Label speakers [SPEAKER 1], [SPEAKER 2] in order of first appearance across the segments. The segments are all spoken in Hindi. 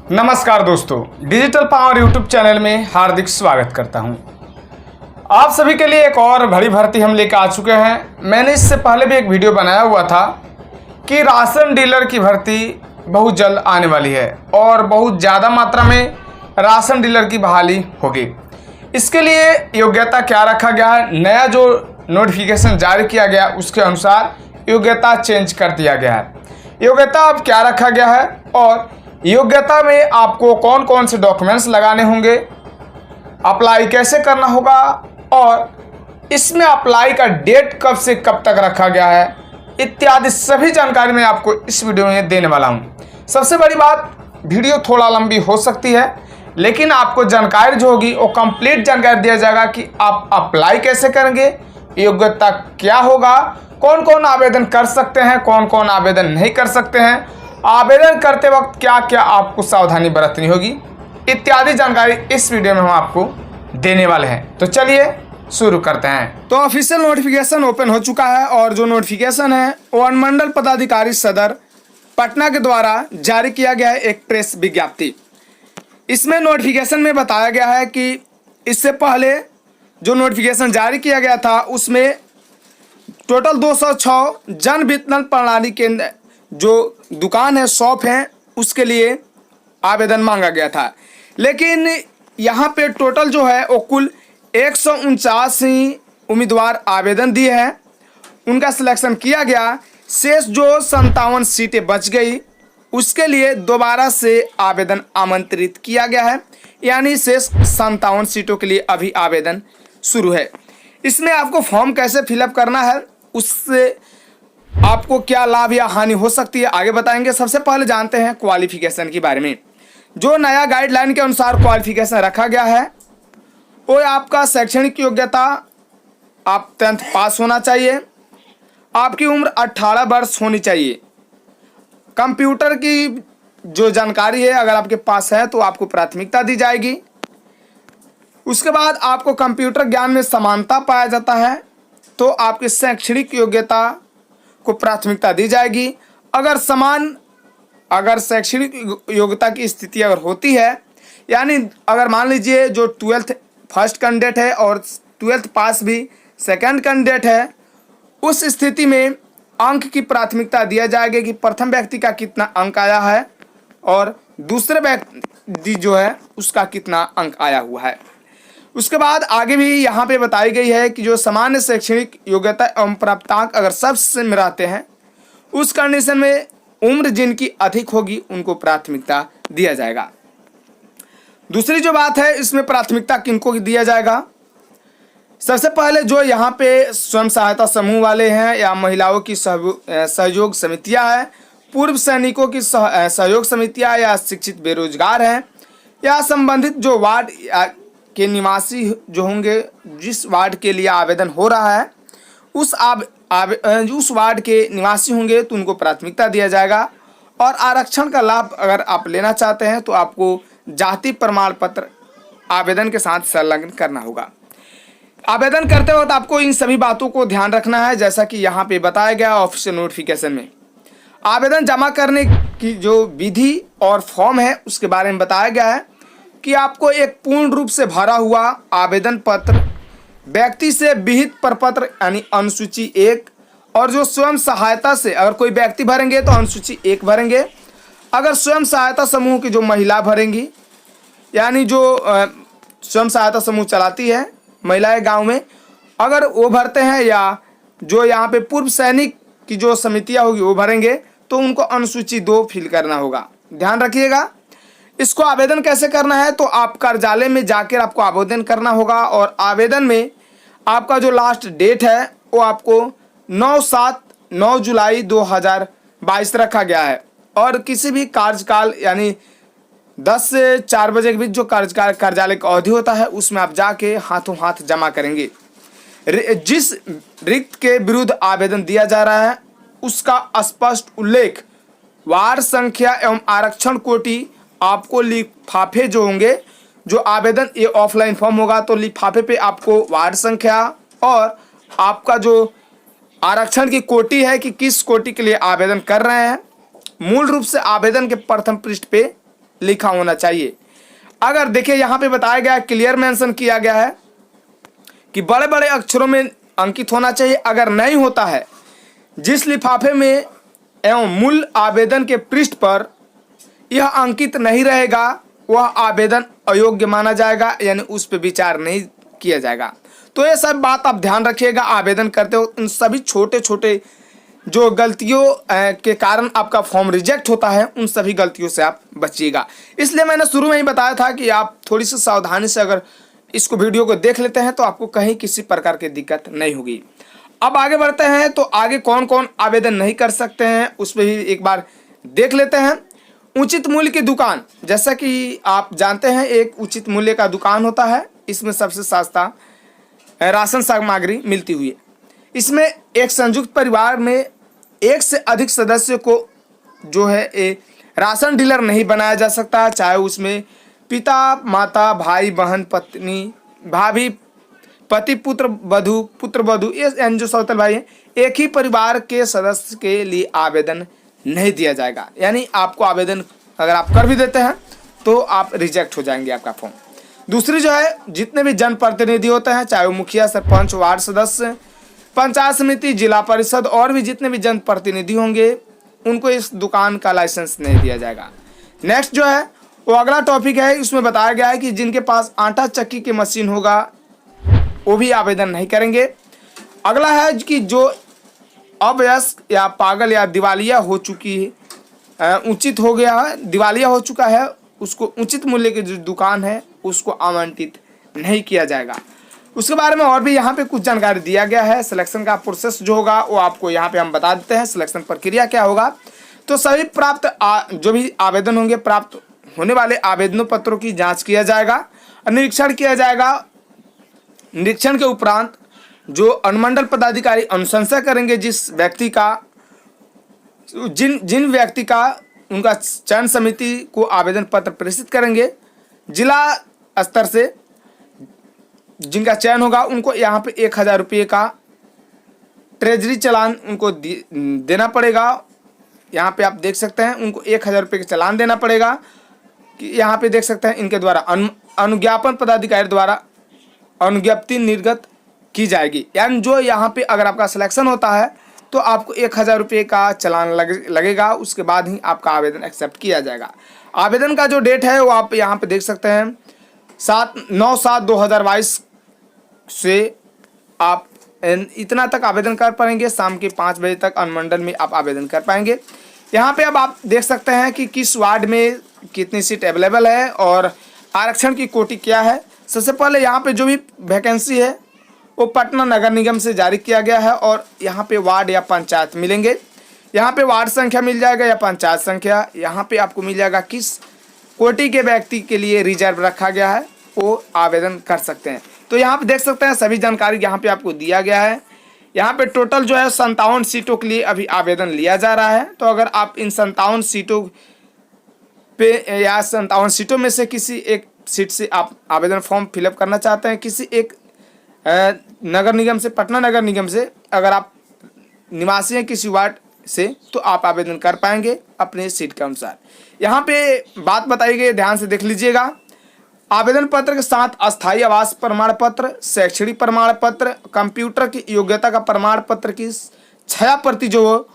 [SPEAKER 1] नमस्कार दोस्तों, डिजिटल पावर यूट्यूब चैनल में हार्दिक स्वागत करता हूं। आप सभी के लिए एक और बड़ी भर्ती हम लेकर आ चुके हैं। मैंने इससे पहले भी एक वीडियो बनाया हुआ था कि राशन डीलर की भर्ती बहुत जल्द आने वाली है और बहुत ज़्यादा मात्रा में राशन डीलर की बहाली होगी। इसके लिए योग्यता क्या रखा गया है, नया जो नोटिफिकेशन जारी किया गया उसके अनुसार योग्यता चेंज कर दिया गया है। योग्यता अब क्या रखा गया है और योग्यता में आपको कौन कौन से डॉक्यूमेंट्स लगाने होंगे, अप्लाई कैसे करना होगा और इसमें अप्लाई का डेट कब से कब तक रखा गया है, इत्यादि सभी जानकारी मैं आपको इस वीडियो में देने वाला हूं। सबसे बड़ी बात, वीडियो थोड़ा लंबी हो सकती है लेकिन आपको जानकारी जो होगी वो कंप्लीट जानकारी दिया जाएगा कि आप अप्लाई कैसे करेंगे, योग्यता क्या होगा, कौन कौन आवेदन कर सकते हैं, कौन कौन आवेदन नहीं कर सकते हैं, आवेदन करते वक्त क्या क्या आपको सावधानी बरतनी होगी, इत्यादि जानकारी इस वीडियो में हम आपको देने वाले हैं। तो चलिए शुरू करते हैं। तो ऑफिशियल नोटिफिकेशन ओपन हो चुका है और जो नोटिफिकेशन है वो अनुमंडल पदाधिकारी सदर पटना के द्वारा जारी किया गया है एक प्रेस विज्ञप्ति। इसमें नोटिफिकेशन में बताया गया है कि इससे पहले जो नोटिफिकेशन जारी किया गया था उसमें टोटल 206 जन वितरण प्रणाली केंद्र जो दुकान है, शॉप है, उसके लिए आवेदन मांगा गया था। लेकिन यहाँ पे टोटल जो है वो कुल 149 ही उम्मीदवार आवेदन दिए हैं, उनका सिलेक्शन किया गया। शेष जो 57 सीटें बच गई उसके लिए दोबारा से आवेदन आमंत्रित किया गया है, यानी शेष 57 सीटों के लिए अभी आवेदन शुरू है। इसमें आपको फॉर्म कैसे फिलअप करना है, उससे आपको क्या लाभ या हानि हो सकती है आगे बताएंगे। सबसे पहले जानते हैं क्वालिफिकेशन के बारे में। जो नया गाइडलाइन के अनुसार क्वालिफिकेशन रखा गया है वो आपका शैक्षणिक योग्यता, आप 10th पास होना चाहिए, आपकी उम्र 18 वर्ष होनी चाहिए। कंप्यूटर की जो जानकारी है अगर आपके पास है तो आपको प्राथमिकता दी जाएगी। उसके बाद आपको कंप्यूटर ज्ञान में समानता पाया जाता है तो आपकी शैक्षणिक योग्यता को प्राथमिकता दी जाएगी। अगर शैक्षणिक योग्यता की स्थिति अगर होती है, यानी अगर मान लीजिए जो 12th फर्स्ट कैंडिडेट है और 12th पास भी सेकंड कैंडिडेट है, उस स्थिति में अंक की प्राथमिकता दिया जाएगी कि प्रथम व्यक्ति का कितना अंक आया है और दूसरे व्यक्ति जो है उसका कितना अंक आया हुआ है। उसके बाद आगे भी यहाँ पे बताई गई है कि जो सामान्य शैक्षणिक योग्यता एवं प्राप्तांक अगर सबसे मिलाते हैं उस कंडीशन में उम्र जिनकी अधिक होगी उनको प्राथमिकता दिया जाएगा। दूसरी जो बात है, इसमें प्राथमिकता किनको दिया जाएगा। सबसे पहले जो यहाँ पे स्वयं सहायता समूह वाले हैं या महिलाओं की सहयोग समितियाँ हैं, पूर्व सैनिकों की सहयोग समितियाँ या शिक्षित बेरोजगार हैं या संबंधित जो वार्ड के निवासी जो होंगे, जिस वार्ड के लिए आवेदन हो रहा है उस वार्ड के निवासी होंगे तो उनको प्राथमिकता दिया जाएगा। और आरक्षण का लाभ अगर आप लेना चाहते हैं तो आपको जाति प्रमाण पत्र आवेदन के साथ संलग्न करना होगा। आवेदन करते वक्त आपको इन सभी बातों को ध्यान रखना है, जैसा कि यहाँ पे बताया गया ऑफिशियल नोटिफिकेशन में। आवेदन जमा करने की जो विधि और फॉर्म है उसके बारे में बताया गया है कि आपको एक पूर्ण रूप से भरा हुआ आवेदन पत्र, व्यक्ति से विहित प्रपत्र यानी अनुसूची 1, और जो स्वयं सहायता से अगर कोई व्यक्ति भरेंगे तो अनुसूची 1 भरेंगे। अगर स्वयं सहायता समूह की जो महिला भरेंगी, यानी जो स्वयं सहायता समूह चलाती है महिलाएं गांव में, अगर वो भरते हैं या जो यहाँ पे पूर्व सैनिक की जो समितियाँ होगी वो भरेंगे तो उनको अनुसूची 2 फिल करना होगा। ध्यान रखिएगा। इसको आवेदन कैसे करना है तो आप कार्यालय में जाकर आपको आवेदन करना होगा और आवेदन में आपका जो लास्ट डेट है वो आपको 9 जुलाई 2022 रखा गया है। और किसी भी कार्यकाल यानी 10 से 4 बजे के बीच जो कार्यालय का अवधि होता है उसमें आप जाके हाथों हाथ जमा करेंगे। जिस रिक्त के विरुद्ध आवेदन दिया जा रहा है उसका स्पष्ट उल्लेख वार्ड संख्या एवं आरक्षण कोटि आपको लिफाफे जो होंगे, जो आवेदन ये ऑफलाइन फॉर्म होगा तो लिफाफे पे आपको वार्ड संख्या और आपका जो आरक्षण की कोटि है कि किस कोटि के लिए आवेदन कर रहे हैं, मूल रूप से आवेदन के प्रथम पृष्ठ पे लिखा होना चाहिए। अगर देखिए यहाँ पे बताया गया है, क्लियर मेंशन किया गया है कि बड़े बड़े अक्षरों में अंकित होना चाहिए। अगर नहीं होता है, जिस लिफाफे में एवं मूल आवेदन के पृष्ठ पर यह अंकित नहीं रहेगा वह आवेदन अयोग्य माना जाएगा, यानी उस पर विचार नहीं किया जाएगा। तो ये सब बात आप ध्यान रखिएगा आवेदन करते हो। इन सभी छोटे छोटे जो गलतियों के कारण आपका फॉर्म रिजेक्ट होता है, उन सभी गलतियों से आप बचिएगा। इसलिए मैंने शुरू में ही बताया था कि आप थोड़ी सी सावधानी से अगर इसको वीडियो को देख लेते हैं तो आपको कहीं किसी प्रकार की दिक्कत नहीं होगी। अब आगे बढ़ते हैं, तो आगे कौन कौन आवेदन नहीं कर सकते हैं उस पर ही एक बार देख लेते हैं। उचित मूल्य की दुकान, जैसा कि आप जानते हैं एक उचित मूल्य का दुकान होता है, इसमें सबसे सस्ता राशन सामग्री मिलती हुई है। इसमें एक संयुक्त परिवार में एक से अधिक सदस्य को जो है राशन डीलर नहीं बनाया जा सकता, चाहे उसमें पिता माता भाई बहन पत्नी भाभी पति पुत्र वधू ये जो सौतल भाई हैं, एक ही परिवार के सदस्य के लिए आवेदन नहीं दिया जाएगा। यानी आपको आवेदन अगर आप कर भी देते हैं तो आप रिजेक्ट हो जाएंगे आपका फॉर्म। दूसरी जो है, जितने भी जनप्रतिनिधि होते हैं, चाहे वो मुखिया सरपंच वार्ड सदस्य पंचायत समिति जिला परिषद और भी जितने भी जनप्रतिनिधि होंगे, उनको इस दुकान का लाइसेंस नहीं दिया जाएगा। नेक्स्ट जो है वो अगला टॉपिक है, उसमें बताया गया है कि जिनके पास आटा चक्की की मशीन होगा वो भी आवेदन नहीं करेंगे। अगला है कि जो अवयस्क या पागल या दिवालिया हो चुकी है, उचित हो गया है, दिवालिया हो चुका है, उसको उचित मूल्य की जो दुकान है उसको आवंटित नहीं किया जाएगा। उसके बारे में और भी यहाँ पे कुछ जानकारी दिया गया है। सिलेक्शन का प्रोसेस जो होगा वो आपको यहाँ पे हम बता देते हैं, सिलेक्शन प्रक्रिया क्या होगा। तो सभी प्राप्त जो भी आवेदन होंगे, प्राप्त होने वाले आवेदनों पत्रों की जाँच किया जाएगा, निरीक्षण किया जाएगा। निरीक्षण के उपरांत जो अनुमंडल पदाधिकारी अनुशंसा करेंगे जिस व्यक्ति का जिन व्यक्ति का उनका चयन समिति को आवेदन पत्र प्रेषित करेंगे, जिला स्तर से जिनका चयन होगा उनको यहाँ पे 1000 रुपये का ट्रेजरी चालान उनको देना पड़ेगा। यहाँ पे आप देख सकते हैं उनको 1000 रुपये का चालान देना पड़ेगा। कि यहाँ पे देख सकते हैं इनके द्वारा अनुज्ञापन पदाधिकारी द्वारा अनुज्ञप्ति निर्गत की जाएगी। यानी जो यहाँ पे अगर आपका सिलेक्शन होता है तो आपको 1000 रुपये का चालान लगेगा, उसके बाद ही आपका आवेदन एक्सेप्ट किया जाएगा। आवेदन का जो डेट है वो आप यहाँ पे देख सकते हैं 9/7/2022 से आप इतना तक आवेदन कर पाएंगे। शाम के 5 बजे तक अनुमंडल में आप आवेदन कर पाएंगे। यहाँ पे अब आप देख सकते हैं कि किस वार्ड में कितनी सीट अवेलेबल है और आरक्षण की कोटि क्या है। सबसे पहले यहाँ पे जो भी वैकेंसी है वो पटना नगर निगम से जारी किया गया है और यहाँ पे वार्ड या पंचायत मिलेंगे। यहाँ पे वार्ड संख्या मिल जाएगा या पंचायत संख्या। यहाँ पे आपको मिल जाएगा किस कोटि के व्यक्ति के लिए रिजर्व रखा गया है, वो आवेदन कर सकते हैं। तो यहाँ पे देख सकते हैं सभी जानकारी यहाँ पे आपको दिया गया है। यहाँ पे टोटल जो है 57 सीटों के लिए अभी आवेदन लिया जा रहा है। तो अगर आप इन 57 सीटों पे या 57 सीटों में से किसी एक सीट से आप आवेदन फॉर्म फिलअप करना चाहते हैं, किसी एक नगर निगम से, पटना नगर निगम से अगर आप निवासी हैं किसी वार्ड से, तो आप आवेदन कर पाएंगे अपने सीट के अनुसार। यहाँ पे बात बताई गई, ध्यान से देख लीजिएगा। आवेदन पत्र के साथ अस्थायी आवास प्रमाण पत्र, शैक्षणिक प्रमाण पत्र, कंप्यूटर की योग्यता का प्रमाण पत्र की 6 प्रति जो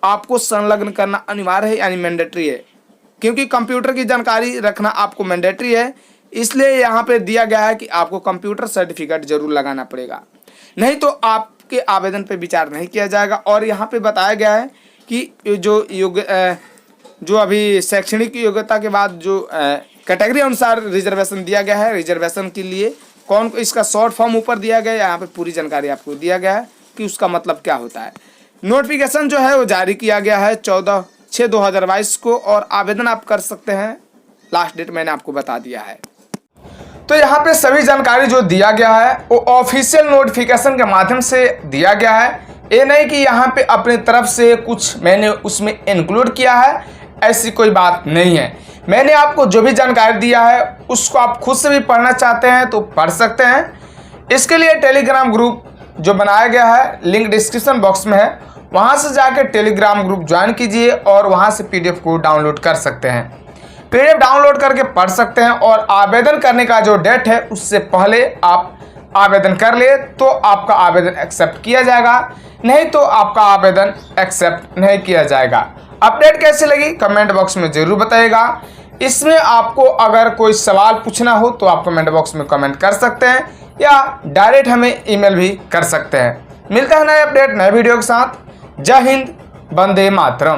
[SPEAKER 1] आपको संलग्न करना अनिवार्य है, यानी मैंडेटरी है। क्योंकि कंप्यूटर की जानकारी रखना आपको मैंडेटरी है, इसलिए यहाँ पे दिया गया है कि आपको कंप्यूटर सर्टिफिकेट जरूर लगाना पड़ेगा, नहीं तो आपके आवेदन पे विचार नहीं किया जाएगा। और यहाँ पे बताया गया है कि जो अभी शैक्षणिक योग्यता के बाद जो कैटेगरी अनुसार रिजर्वेशन दिया गया है, रिजर्वेशन के लिए कौन, इसका शॉर्ट फॉर्म ऊपर दिया गया है। यहाँ पे पूरी जानकारी आपको दिया गया है कि उसका मतलब क्या होता है। नोटिफिकेशन जो है वो जारी किया गया है 14/6/2022 को और आवेदन आप कर सकते हैं। लास्ट डेट मैंने आपको बता दिया है। तो यहाँ पे सभी जानकारी जो दिया गया है वो ऑफिशियल नोटिफिकेशन के माध्यम से दिया गया है। ये नहीं कि यहाँ पे अपनी तरफ से कुछ मैंने उसमें इंक्लूड किया है, ऐसी कोई बात नहीं है। मैंने आपको जो भी जानकारी दिया है उसको आप खुद से भी पढ़ना चाहते हैं तो पढ़ सकते हैं। इसके लिए टेलीग्राम ग्रुप जो बनाया गया है, लिंक डिस्क्रिप्शन बॉक्स में है, वहाँ से जाकर टेलीग्राम ग्रुप ज्वाइन कीजिए और वहाँ से PDF को डाउनलोड कर सकते हैं। PDF डाउनलोड करके पढ़ सकते हैं और आवेदन करने का जो डेट है उससे पहले आप आवेदन कर ले तो आपका आवेदन एक्सेप्ट किया जाएगा, नहीं तो आपका आवेदन एक्सेप्ट नहीं किया जाएगा। अपडेट कैसी लगी कमेंट बॉक्स में ज़रूर बताइएगा। इसमें आपको अगर कोई सवाल पूछना हो तो आप कमेंट बॉक्स में कमेंट कर सकते हैं या डायरेक्ट हमें ईमेल भी कर सकते हैं। मिलता है नए अपडेट नए वीडियो के साथ। जय हिंद, वंदे मातरम।